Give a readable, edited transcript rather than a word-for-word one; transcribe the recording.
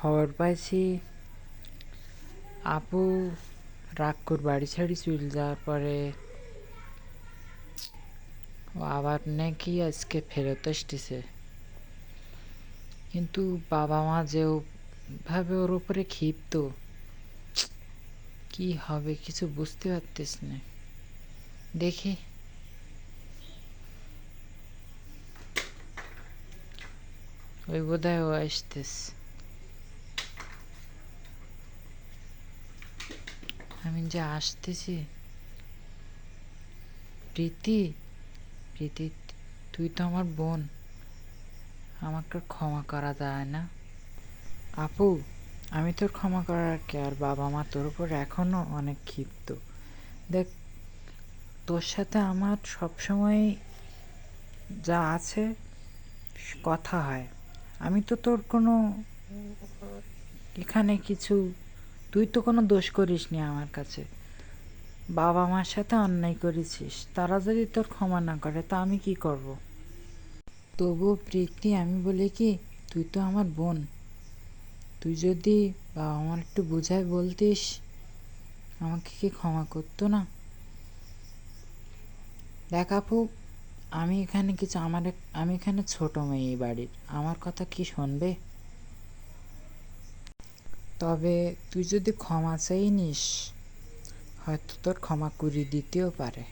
খবর পাইছি আপু রাগ করে বাড়ি ছাড়ি চলে যাওয়ার পরে ও আবার নাকি আজকে ফেরত আসতেছে। কিন্তু বাবা মা যেও ভাবে ওর উপরে ক্ষিপ্ত, কি হবে কিছু বুঝতে পারতেছ না। দেখি ওই বোধহয় ও আসতেস। আমি যে আসতেছি। প্রীতি, প্রীতি, তুই তো আমার বোন, আমাকে ক্ষমা করা যায় না? আপু, আমি তোর ক্ষমা করার কে, আর বাবা মা তোর উপর এখনো অনেক ক্ষিপ্ত। দেখ, তোর সাথে আমার সবসময় যা আছে কথা হয়। আমি তো তোর কোনো এখানে কিছু, তুই তো কোনো দোষ করিসনি আমার কাছে। বাবা মার সাথে অন্যায় করেছিস, তারা যদি তোর ক্ষমা না করে তা আমি কি করব? তবুও প্রীতি, আমি বলি কি, তুই তো আমার বোন, তুই যদি বাবা মার একটু বুঝায় বলতিস আমাকে কি ক্ষমা করতো না? দেখ আপু, আমি এখানে কিছু আমি এখানে ছোট মেয়ে এই বাড়ির, আমার কথা কি শুনবে? তবে তুই যদি ক্ষমা চাই নিস, হয়তো তোর ক্ষমা করে দিতেও পারে।